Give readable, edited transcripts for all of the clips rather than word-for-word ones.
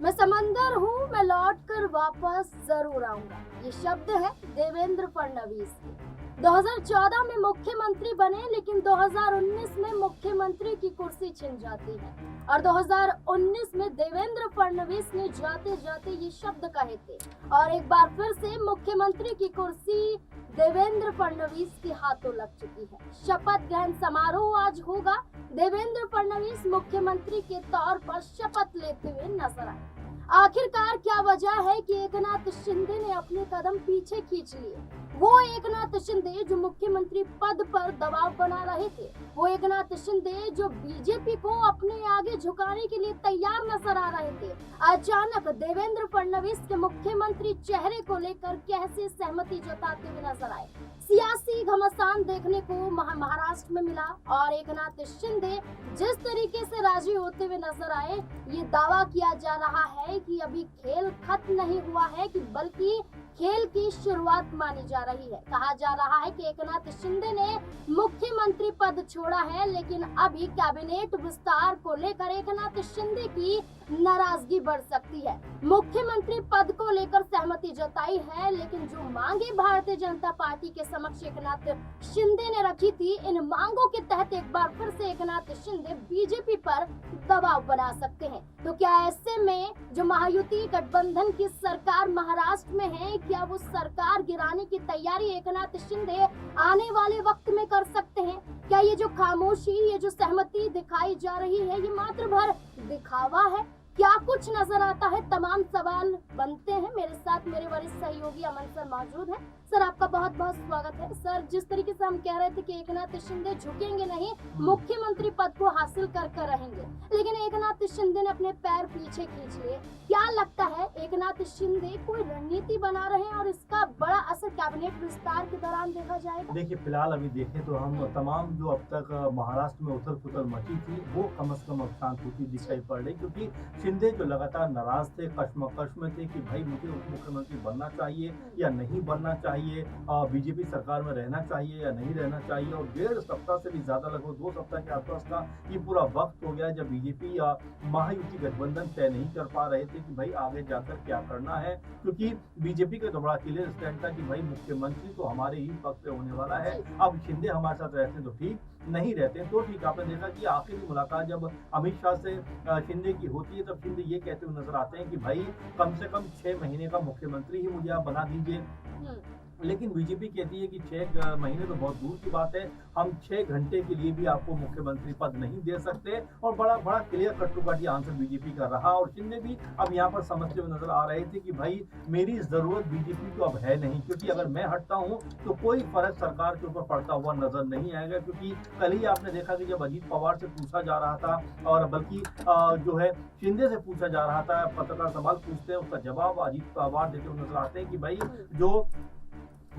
मैं समंदर हूँ, मैं लौट कर वापस जरूर आऊंगा। ये शब्द है देवेंद्र फडणवीस के। 2014 में मुख्यमंत्री बने, लेकिन 2019 में मुख्यमंत्री की कुर्सी छिन जाती है और 2019 में देवेंद्र फडणवीस ने जाते जाते ये शब्द कहे थे और एक बार फिर से मुख्यमंत्री की कुर्सी देवेंद्र फडणवीस के हाथों लग चुकी है। शपथ ग्रहण समारोह आज होगा। देवेंद्र फडणवीस मुख्यमंत्री के तौर पर शपथ लेते हुए नजर आए। आखिरकार क्या वजह है कि एकनाथ शिंदे ने अपने कदम पीछे खींच लिए? वो एकनाथ शिंदे जो मुख्यमंत्री पद पर दबाव बना रहे थे, वो एकनाथ शिंदे जो बीजेपी को अपने आगे झुकाने के लिए तैयार नजर आ रहे थे, अचानक देवेंद्र फडणवीस के मुख्यमंत्री चेहरे को लेकर कैसे सहमति जताते हुए नजर आए। सियासी घमासान देखने को महाराष्ट्र में मिला और एकनाथ शिंदे जिस तरीके से राजी होते हुए नजर आए, ये दावा किया जा रहा है कि अभी खेल खत्म नहीं हुआ है, कि बल्कि खेल की शुरुआत मानी जा रही है। कहा जा रहा है कि एकनाथ शिंदे ने मुख्यमंत्री पद छोड़ा है, लेकिन अभी कैबिनेट विस्तार को लेकर एकनाथ शिंदे की नाराजगी बढ़ सकती है। मुख्यमंत्री पद को लेकर सहमति जताई है, लेकिन जो मांगे भारतीय जनता पार्टी के समक्ष एकनाथ शिंदे ने रखी थी, इन मांगों के तहत एक बार फिर से एकनाथ शिंदे बीजेपी पर दबाव बना सकते हैं। तो क्या ऐसे में जो महायुति गठबंधन की सरकार महाराष्ट्र में है, क्या वो सरकार गिराने की तैयारी एकनाथ शिंदे आने वाले वक्त में कर सकते हैं? क्या ये जो खामोशी, ये जो सहमति दिखाई जा रही है, ये मात्र भर दिखावा है? क्या कुछ नजर आता है? तमाम सवाल बनते हैं। मेरे साथ मेरे वरिष्ठ सहयोगी अमन सर मौजूद हैं। सर, आपका बहुत बहुत स्वागत है। सर, जिस तरीके से हम कह रहे थे कि एकनाथ शिंदे झुकेंगे नहीं, मुख्यमंत्री पद को हासिल कर रहेंगे, लेकिन एकनाथ शिंदे ने अपने पैर पीछे खींच लिए। क्या लगता है एकनाथ शिंदे कोई रणनीति बना रहे हैं और इसका बड़ा असर कैबिनेट विस्तार के दौरान देखा जाएगा? देखिए, फिलहाल अभी देखें तो हम तमाम जो अब तक महाराष्ट्र में उथल पुथल मची थी, वो कम से कम अब शांत होती दिखाई पड़ रही, क्योंकि शिंदे जो लगातार नाराज थे, कश्मकश में थे कि भाई मुझे उप मुख्यमंत्री बनना चाहिए या नहीं बनना चाहिए, बीजेपी सरकार में रहना चाहिए या नहीं रहना चाहिए। और 1.5 सप्ताह से भी ज्यादा, लगभग 2 सप्ताह के आसपास का ये पूरा वक्त हो गया जब बीजेपी या महायुति गठबंधन तय नहीं कर पा रहे थे कि भाई आगे जाकर क्या करना है, क्योंकि बीजेपी का तो बड़ा क्लियर स्टैंड था कि भाई मुख्यमंत्री तो हमारे ही पक्ष पे होने वाला है। अब शिंदे हमारे साथ रहते तो ठीक, नहीं रहते तो ठीक। आपने देखा कि आखिरी मुलाकात जब अमित शाह से शिंदे की होती है, तब शिंदे ये कहते हुए नजर आते हैं कि भाई कम से कम 6 महीने का मुख्यमंत्री ही मुझे आप बना दीजिए। लेकिन बीजेपी कहती है कि 6 महीने तो बहुत दूर की बात है, हम 6 घंटे के लिए भी आपको मुख्यमंत्री पद नहीं दे सकते। और बड़ा clear cut to cut answer BJP का रहा। और शिंदे भी अब यहाँ पर समझते हुए नजर आ रहे थे कि भाई मेरी जरूरत बीजेपी को अब है नहीं, क्योंकि अगर मैं हटता हूँ तो कोई फर्क सरकार के ऊपर पड़ता हुआ नजर नहीं आएगा। क्योंकि कल ही आपने देखा कि जब अजीत पवार से पूछा जा रहा था, और बल्कि जो है शिंदे से पूछा जा रहा था, पत्रकार सवाल पूछते हैं, उसका जवाब अजीत पवार देते हुए नजर आते हैं कि भाई जो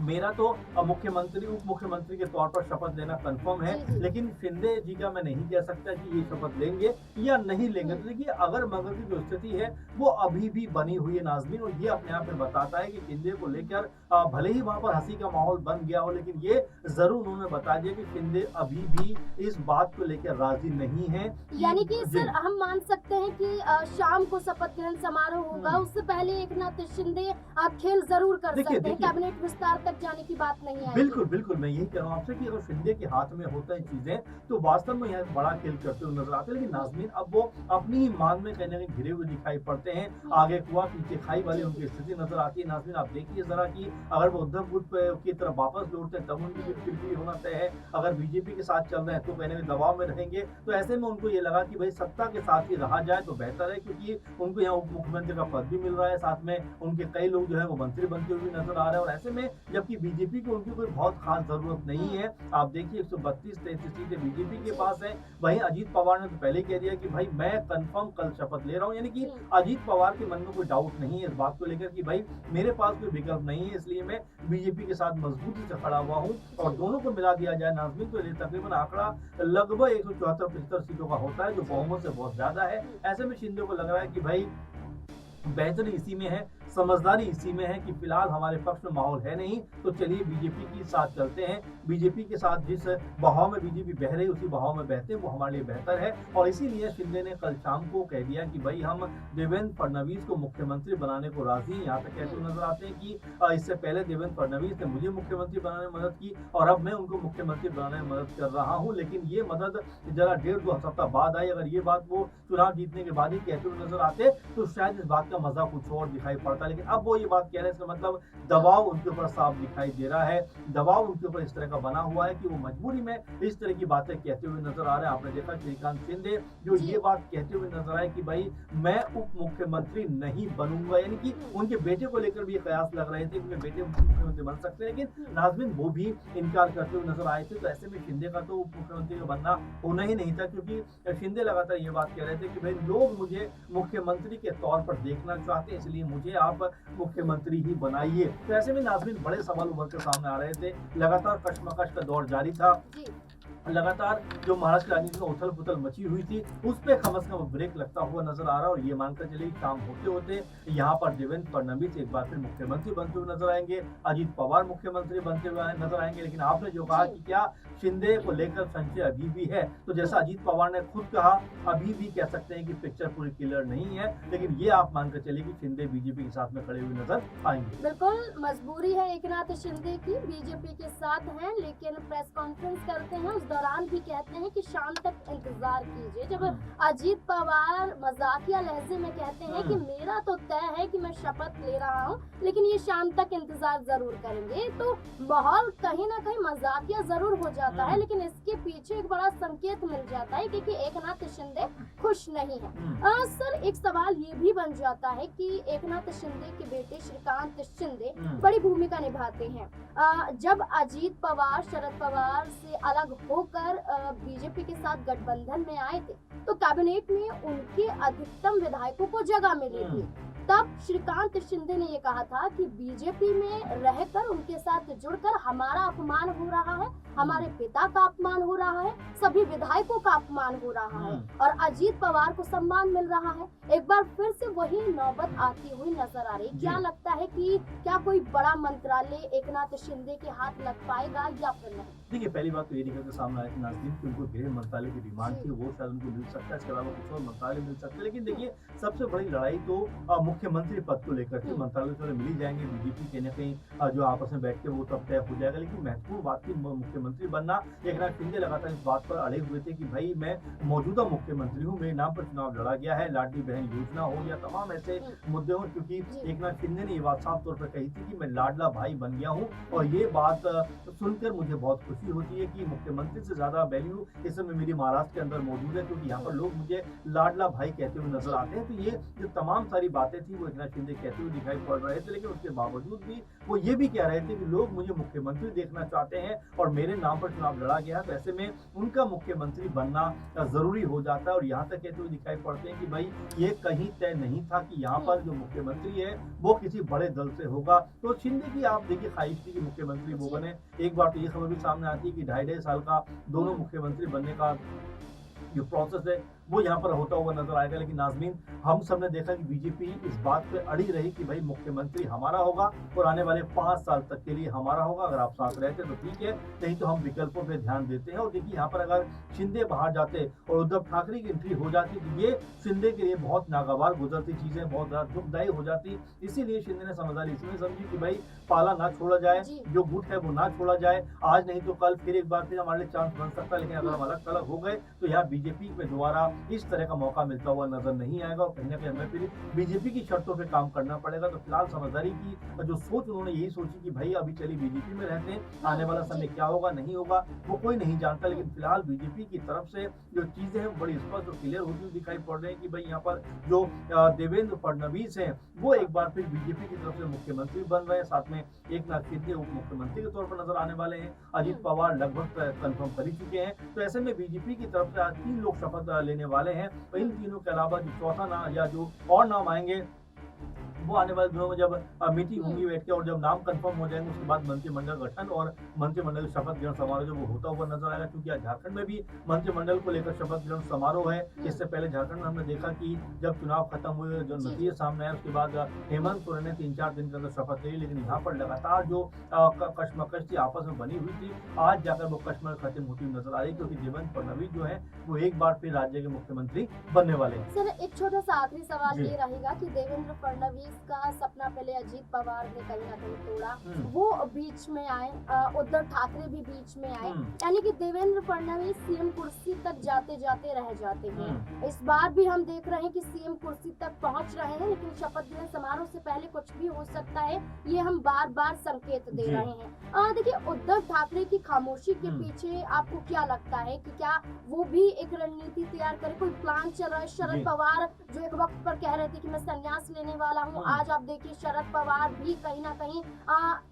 मेरा तो मुख्यमंत्री उप मुख्यमंत्री के तौर पर शपथ लेना कंफर्म है, लेकिन शिंदे जी का मैं नहीं कह सकता कि ये शपथ लेंगे या नहीं लेंगे। तो देखिए, अगर मगर की जो स्थिति है वो अभी भी बनी हुई है नाज़मीन, और ये अपने आप में बताता है कि शिंदे को लेकर भले ही वहां पर हंसी का माहौल बन गया हो, लेकिन ये जरूर उन्होंने बता दिया कि शिंदे अभी भी इस बात को लेकर राजी नहीं है। यानी कि सर, हम मान सकते हैं कि शाम को शपथ ग्रहण समारोह होगा, उससे पहले एकनाथ शिंदे खेल जरूर कर सकते हैं, कैबिनेट विस्तार तक जाने की बात नहीं है। बिल्कुल मैं यही कह रहा हूँ आपसे कि अगर शिंदे के हाथ में होता है चीजें, तो वास्तव में यहाँ बड़ा खेल करते हुए नजर आते हैं। लेकिन नाज़मीन अब वो अपनी ही मान में कहीं ना कहीं घिरे हुए दिखाई पड़ते हैं। आगे कुआ पीछे खाई वाली उनकी स्थिति नजर आती है। नाज़मीन, आप देखिए जरा कि अगर वो उद्धव गुट की तरफ वापस लौटते हैं तब उनकी फिर होना तय है। अगर बीजेपी के साथ चल रहे हैं तो कहीं ना कहीं दबाव में रहेंगे। तो ऐसे में उनको ये लगा कि भाई सत्ता के साथ ही रहा जाए तो बेहतर है, क्योंकि उनको यहाँ उप मुख्यमंत्री का पद भी मिल रहा है, साथ में उनके कई लोग जो है वो मंत्री बनते हुए नजर आ रहे हैं। और ऐसे में जबकि बीजेपी को उनकी कोई बहुत खास जरूरत नहीं है। आप देखिए 132-133 सीटें बीजेपी के पास है। वहीं अजीत पवार ने तो पहले कह दिया कि भाई मैं कंफर्म कल शपथ ले रहा हूं, यानी कि अजीत पवार के मन में कोई डाउट नहीं है इस बात को लेकर कि भाई मेरे पास कोई विकल्प नहीं है, इसलिए मैं बीजेपी के साथ मजबूती से खड़ा हुआ हूं। और दोनों को मिला दिया जाए नाज़मीन, तो ये तकरीबन आंकड़ा लगभग 174-75 सीटों का होता है, जो बहुमत से बहुत ज्यादा है। ऐसे में शिंदे को लग रहा है कि भाई बेहतरी इसी में है, समझदारी इसी में है कि फिलहाल हमारे पक्ष में माहौल है नहीं, तो चलिए बीजेपी के साथ चलते हैं। बीजेपी के साथ जिस बहाव में बीजेपी बह रही है उसी बहाव में बहते हैं, वो हमारे लिए बेहतर है। और इसीलिए शिंदे ने कल शाम को कह दिया कि भाई हम देवेंद्र फडणवीस को मुख्यमंत्री बनाने को राजी हैं। यहाँ तक कहते हुए नजर आते हैं कि इससे पहले देवेंद्र फडणवीस ने मुझे मुख्यमंत्री बनाने में मदद की और अब मैं उनको मुख्यमंत्री बनाने में मदद कर रहा हूँ, लेकिन ये मदद जरा 1.5-2 सप्ताह बाद आई। अगर ये बात वो चुनाव जीतने के बाद ही कहते हुए नजर आते तो शायद इस बात का मजा कुछ और दिखाई पड़ता, लेकिन अब वो ये बात कह रहे हैं, इसका मतलब दबाव उनके ऊपर साफ दिखाई दे रहा है। दबाव उनके ऊपर इस तरह का बना हुआ है कि वो मजबूरी में इस तरह की बातें कहते हुए नजर आ रहे हैं। आपने देखा श्रीकांत शिंदे जो ये बात कहते हुए नजर आए कि भाई मैं उप मुख्यमंत्री नहीं बनूंगा, यानी कि उनके बेटे को लेकर भी ये कयास लग रहे थे कि मेरे बेटे मुख्यमंत्री बन सकते हैं, लेकिन नाज़मीन वो भी इनकार करते हुए नजर आए थे। तो ऐसे में शिंदे का तो उप मुख्यमंत्री का बनना होना ही नहीं था, क्योंकि शिंदे लगातार ये बात कह रहे थे कि भाई लोग मुझे मुख्यमंत्री के तौर पर देखना चाहते हैं, इसलिए मुझे आप मुख्यमंत्री ही बनाइए। तो ऐसे में नाज़मीन बड़े सवाल उभर कर सामने आ रहे थे। लगातार कशमकश का दौर जारी था, लगातार जो महाराष्ट्र राजनीति में उथल पुथल मची हुई थी उस पर कम से कम ब्रेक लगता हुआ नजर आ रहा है। और ये मानकर चलिए काम होते होते यहाँ पर देवेंद्र फडणवीस एक बार फिर मुख्यमंत्री बनते हुए नजर आएंगे, अजीत पवार मुख्यमंत्री बनते हुए नजर आएंगे। लेकिन आपने जो कहा कि क्या शिंदे को लेकर संशय अभी भी है, तो जैसा अजीत पवार ने खुद कहा अभी भी कह सकते हैं कि पिक्चर पूरी क्लियर नहीं है, लेकिन ये आप मानकर चलिए कि शिंदे बीजेपी के साथ में खड़े हुए नजर आएंगे। बिल्कुल मजबूरी है एकनाथ शिंदे की, बीजेपी के साथ हैं, लेकिन प्रेस कॉन्फ्रेंस करते हैं उस दौरान भी कहते हैं कि शाम तक इंतजार कीजिए। जब अजीत पवार मजाकिया लहजे में कहते हैं कि मेरा तो तय है कि मैं शपथ ले रहा हूं, लेकिन ये शाम तक इंतजार जरूर करेंगे, तो माहौल कहीं ना कहीं मजाकिया जरूर हो जाता है, लेकिन इसके पीछे एक बड़ा संकेत मिल जाता है क्योंकि एकनाथ शिंदे खुश नहीं है। सर एक सवाल ये भी बन जाता है कि एकनाथ शिंदे के बेटे श्रीकांत शिंदे बड़ी भूमिका निभाते हैं। जब अजीत पवार शरद पवार से अलग होकर बीजेपी के साथ गठबंधन में आए थे तो कैबिनेट में उनके अधिकतम विधायकों को जगह मिली थी। तब श्रीकांत शिंदे ने ये कहा था कि बीजेपी में रहकर उनके साथ जुड़कर हमारा अपमान हो रहा है, हमारे पिता का अपमान हो रहा है, सभी विधायकों का अपमान हो रहा है और अजीत पवार को सम्मान मिल रहा है। एक बार फिर से वही नौबत आती हुई नजर आ रही। क्या लगता है कि क्या कोई बड़ा मंत्रालय एकनाथ शिंदे के हाथ लग पाएगा या फिर नहीं? देखिए पहली बात तो ये निकल के सामने आया कि नाज़रीन की उनको गृह मंत्रालय की डिमांड थी, वो शायद उनको मिल सकता है, इसके अलावा कुछ और मंत्रालय मिल सकते हैं। लेकिन देखिए सबसे बड़ी लड़ाई तो मुख्यमंत्री पद को लेकर थी। मंत्रालय तो मिल ही जाएंगे, बीजेपी कहीं ना कहीं जो आपस में बैठ के वो तब तय हो जाएगा, लेकिन महत्वपूर्ण बात थी मुख्यमंत्री बनना। एकनाथ शिंदे लगातार इस बात पर अड़े हुए थे कि भाई मैं मौजूदा मुख्यमंत्री हूँ, मेरे नाम पर चुनाव लड़ा गया है, लाडली बहन योजना हो या तमाम ऐसे मुद्दे हो, क्योंकि एकनाथ शिंदे ने ये बात साफ तौर पर कही थी कि मैं लाडला भाई बन गया हूँ। और ये बात सुनकर मुझे बहुत खुशी होती है कि मुख्यमंत्री से ज्यादा वैल्यू इस समय मेरी महाराष्ट्र के अंदर मौजूद है, क्योंकि यहाँ पर लोग मुझे लाडला भाई कहते हुए नजर आते हैं। तो ये जो तमाम सारी बातें थी वो एकनाथ शिंदे कहते हुए दिखाई पड़ रहे थे, लेकिन उसके बावजूद भी वो ये भी कह रहे थे कि लोग मुझे मुख्यमंत्री देखना चाहते हैं और मेरे नाम पर चुनाव लड़ा गया है, तो ऐसे में उनका मुख्यमंत्री बनना जरूरी हो जाता है। और यहाँ तक कहते हुए दिखाई पड़ते हैं कि भाई ये कहीं तय नहीं था कि यहाँ पर जो मुख्यमंत्री है वो किसी बड़े दल से होगा। तो शिंदे की आप देखिए ख्वाहिश थी कि मुख्यमंत्री वो बने। एक बार तो ये खबर भी सामने आती है कि 2.5 साल का दोनों मुख्यमंत्री बनने का जो प्रोसेस है वो यहाँ पर होता हुआ नजर आएगा। लेकिन नाज़मीन हम सब ने देखा कि बीजेपी इस बात पे अड़ी रही कि भाई मुख्यमंत्री हमारा होगा और आने वाले 5 साल तक के लिए हमारा होगा, अगर आप साथ रहते तो ठीक है, नहीं तो हम विकल्पों पे ध्यान देते हैं। और देखिए यहाँ पर अगर शिंदे बाहर जाते और उद्धव ठाकरे की एंट्री हो जाती तो ये शिंदे के लिए बहुत नागवार गुजरती चीजें, बहुत ज्यादा दुखदायी हो जाती। इसीलिए शिंदे ने समझदारी इसमें समझी कि भाई पाला ना छोड़ा जाए, जो गुट है वो ना छोड़ा जाए, आज नहीं तो कल फिर एक बार फिर हमारे लिए चांस बन सकता है। लेकिन अगर हम अलग थलग हो गए तो यहाँ बीजेपी में दोबारा इस तरह का मौका मिलता हुआ नजर नहीं आएगा और कहीं ना कहीं हमें फिर बीजेपी की शर्तों पे काम करना पड़ेगा। तो फिलहाल समझदारी की जो सोच उन्होंने यही सोची कि भाई अभी चलिए बीजेपी में रहते हैं, आने वाला समय क्या होगा नहीं होगा वो कोई नहीं जानता। लेकिन फिलहाल बीजेपी की तरफ से जो चीजें हैं बड़ी स्पष्ट और क्लियर होती हुई दिखाई पड़ रही है कि भाई यहाँ पर जो देवेंद्र फडणवीस हैं वो एक बार फिर बीजेपी की तरफ से मुख्यमंत्री बन रहे हैं, साथ में एकनाथ शिंदे उप मुख्यमंत्री के तौर पर नजर आने वाले हैं, अजीत पवार लगभग कंफर्म कर ही चुके हैं। तो ऐसे में बीजेपी की तरफ से आज 3 लोग शपथ लेने वाले हैं। इन तीनों के अलावा जो चौथा नाम या जो और नाम आएंगे वो आने वाले दिनों में जब मीटिंग होंगी बैठ के और जब नाम कंफर्म हो जाएंगे उसके बाद मंत्रिमंडल गठन और मंत्रिमंडल शपथ ग्रहण समारोह जो वो होता हुआ नजर आएगा, क्योंकि आज झारखंड में भी मंत्रिमंडल को लेकर शपथ ग्रहण समारोह है। इससे पहले झारखंड में हमने देखा कि जब चुनाव खत्म हुए, जो नतीजे सामने आए, उसके बाद हेमंत सोरेन ने 3-4 दिन के अंदर शपथ ली, लेकिन यहाँ पर लगातार जो कश्मकश थी आपस में बनी हुई थी, आज जाकर वो कश्मकश खत्म होती हुई नजर आ रही है, क्योंकि देवेंद्र फडणवीस जो है वो एक बार फिर राज्य के मुख्यमंत्री बनने वाले हैं। सर, एक छोटा सा आखिरी सवाल जी। ये रहेगा कि देवेंद्र फडणवीस का सपना पहले अजीत पवार ने कहीं ना कहीं तोड़ा, वो बीच में आए, उद्धव ठाकरे भी बीच में आए, यानी कि देवेंद्र फडणवीस सीएम कुर्सी तक जाते जाते रह जाते हैं। इस बार भी हम देख रहे हैं कि सीएम कुर्सी तक पहुंच रहे हैं, लेकिन शपथ ग्रहण समारोह से पहले कुछ भी हो सकता है, ये हम बार बार संकेत दे रहे हैं। देखिए, उद्धव ठाकरे की खामोशी के पीछे आपको क्या लगता है कि क्या वो भी एक रणनीति तैयार करे, कोई प्लान चल रहा है? शरद पवार जो एक वक्त पर कह रहे थे कि मैं संन्यास लेने वाला हूँ, आज आप देखिए शरद पवार भी कहीं ना कहीं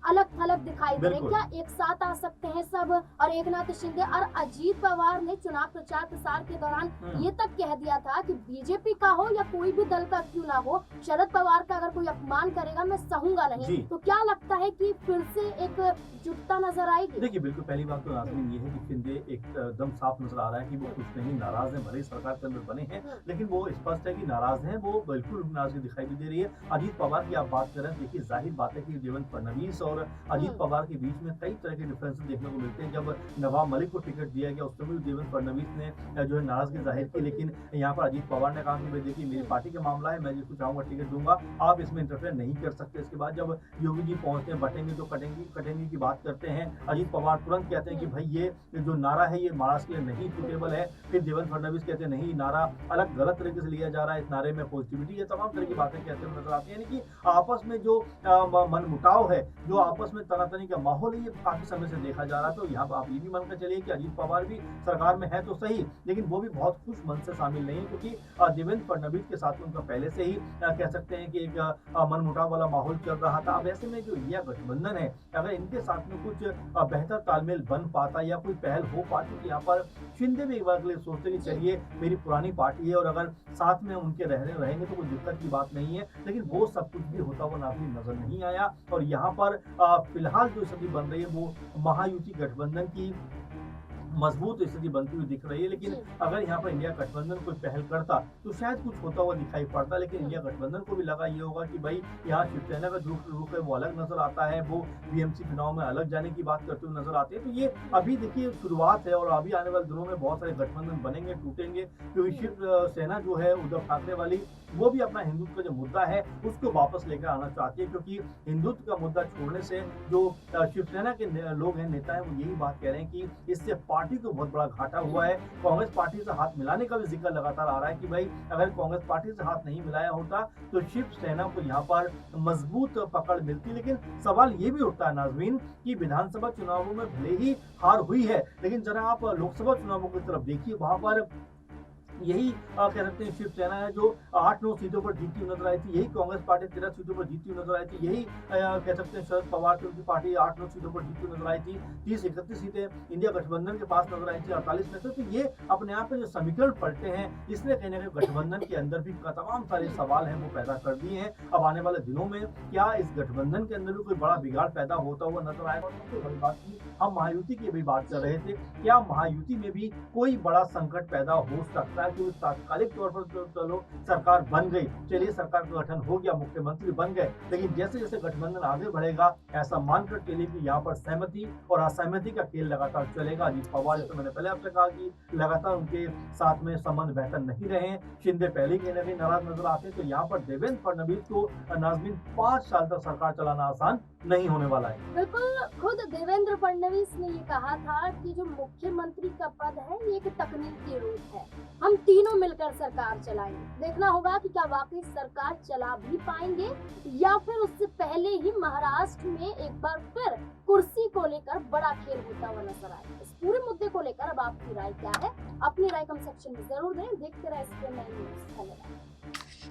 अलग थलग दिखाई दे रहे हैं। क्या एक साथ आ सकते हैं सब? और एकनाथ शिंदे और अजीत पवार ने चुनाव प्रचार प्रसार के दौरान ये तक कह दिया था कि बीजेपी का हो या कोई भी दल का क्यों ना हो, शरद पवार का अगर कोई अपमान करेगा मैं सहूंगा नहीं। तो क्या लगता है कि फिर से एक जुटता नजर आएगी? देखिए, बिल्कुल पहली बात तो नाज़रीन ये है कि शिंदे एकदम साफ नजर आ रहा है कि वो कुछ नहीं नाराज है, भले ही सरकार के अंदर बने हैं, लेकिन वो स्पष्ट है कि नाराज हैं, वो बिल्कुल नाराजगी दिखाई भी दे रही है। अजीत पवार की आप बात करें, देखिए जाहिर बात है कि देवेंद्र फडणवीस और अजीत पवार के बीच में कई तरह के डिफरेंसेस देखने को मिलते हैं। जब नवाब मलिक को टिकट दिया गया उस समय भी देवेंद्र फडणवीस ने जो है नाराजगी जाहिर की, लेकिन यहाँ पर अजीत पवार ने कहा कि भाई देखिए मेरी पार्टी का मामला है, मैं जिसको चाहूंगा टिकट दूंगा, आप इसमें इंटरफेयर नहीं कर सकते। इसके बाद जब योगी जी पहुंचते हैं, बटेंगे तो कटेंगे की बात करते हैं, अजीत पवार तुरंत कहते हैं कि भाई ये जो नारा है ये महाराष्ट्र के लिए नहीं सूटेबल है। फिर देवेंद्र फडणवीस कहते हैं नहीं, नारा अलग गलत तरीके से लिया जा रहा है, इस नारे में पॉजिटिविटी है, तमाम तरह की बातें कहते हुए नजर आती है। यानी कि आपस में जो मनमुटाव है, जो आपस में तनातनी का माहौल है, ये काफी समय से देखा जा रहा है। तो यहाँ आप ये भी मानकर चलिए कि अजीत पवार भी सरकार में है तो सही, लेकिन वो भी बहुत खुश मन से शामिल नहीं है, क्योंकि देवेंद्र फडणवीस के साथ में उनका पहले से ही कह सकते हैं कि एक मनमुटाव वाला माहौल चल रहा था। अब ऐसे में जो इंडिया गठबंधन है, अगर इनके साथ में कुछ बेहतर तालमेल बन पाता या कोई पहल हो पाती, तो यहाँ पर शिंदे भी एक बार के लिए सोचते कि चलिए मेरी पुरानी पार्टी है और अगर साथ में उनके रहेंगे तो कोई दिक्कत की बात नहीं है, लेकिन वो सब कुछ भी होता हुआ नाज़रीन नजर नहीं आया। और यहाँ पर फिलहाल जो स्थिति बन रही है वो महायुति गठबंधन की मजबूत स्थिति बनती हुई दिख रही है। लेकिन अगर यहाँ पर इंडिया गठबंधन कोई पहल करता तो शायद कुछ होता हुआ दिखाई पड़ता, लेकिन इंडिया गठबंधन को भी लगा ये होगा कि भाई यहाँ शिवसेना का रुख है वो अलग नजर आता है, वो बीएमसी चुनाव में अलग जाने की बात करते हुए नजर आते हैं। तो ये अभी देखिए शुरुआत है और अभी आने वाले दिनों में बहुत सारे गठबंधन बनेंगे, टूटेंगे, क्योंकि शिवसेना जो है उद्धव ठाकरे वाली, वो भी अपना हिंदुत्व का जो मुद्दा है उसको वापस लेकर आना चाहती है, क्योंकि हिंदुत्व का मुद्दा छोड़ने से जो शिवसेना के लोग हैं, नेता हैं, वो यही बात कह रहे हैं कि इससे पार्टी को बहुत बड़ा घाटा हुआ है। कांग्रेस पार्टी से हाथ मिलाने का भी जिक्र लगातार आ रहा है कि भाई अगर कांग्रेस पार्टी से हाथ नहीं मिलाया होता तो शिवसेना को यहाँ पर मजबूत पकड़ मिलती। लेकिन सवाल ये भी उठता है नाज़रीन कि विधानसभा चुनावों में भले ही हार हुई है, लेकिन जरा आप लोकसभा चुनावों की तरफ देखिए, वहां पर यही कह सकते हैं शिवसेना है जो 8-9 सीटों पर जीती हुई नजर आई थी, यही कांग्रेस पार्टी 13 सीटों पर जीती हुई नजर आई थी, यही कह सकते हैं शरद पवार की उनकी पार्टी 8-9 सीटों पर जीती हुई नजर आई थी, 30-31 सीटें इंडिया गठबंधन के पास नजर आई थी 48 में से। तो ये अपने आप में जो समीकरण पलटे हैं, इसने कहीं ना कहीं गठबंधन के अंदर भी तमाम सारे सवाल हैं वो पैदा कर दिए हैं। अब आने वाले दिनों में क्या इस गठबंधन के अंदर भी कोई बड़ा बिगाड़ पैदा होता हुआ नजर आएगा? सबसे बड़ी बात की हम महायुति की भी बात कर रहे थे, क्या महायुति में भी कोई बड़ा संकट पैदा हो सकता है? क्योंकि तात्कालिक तौर पर चलो सरकार बन गई, चलिए सरकार का गठन हो गया, मुख्यमंत्री बन गए, लेकिन जैसे जैसे गठबंधन आगे बढ़ेगा ऐसा मानकर चलिए कि यहाँ पर सहमति और असहमति का खेल लगातार चलेगा। अजीत पवार, जैसे मैंने पहले आपसे कहा कि लगातार उनके साथ में संबंध बेहतर नहीं रहे, शिंदे पहले कहीं ना कहीं नाराज नजर आते हैं। तो यहाँ पर देवेंद्र फडणवीस को नाज़रीन 5 साल तक सरकार चलाना आसान नहीं होने वाला है। बिल्कुल, खुद देवेंद्र फडणवीस ने ये कहा था कि जो मुख्यमंत्री का पद है ये एक तकनीकी रूप है, हम तीनों मिलकर सरकार चलाएंगे। देखना होगा कि क्या वाकई सरकार चला भी पाएंगे या फिर उससे पहले ही महाराष्ट्र में एक बार फिर कुर्सी को लेकर बड़ा खेल होता हुआ नजर आएगा। इस पूरे मुद्दे को लेकर अब आपकी राय क्या है? अपनी राय कमेंट सेक्शन में जरूर दें। देखते रहे SPN9 न्यूज़। धन्यवाद।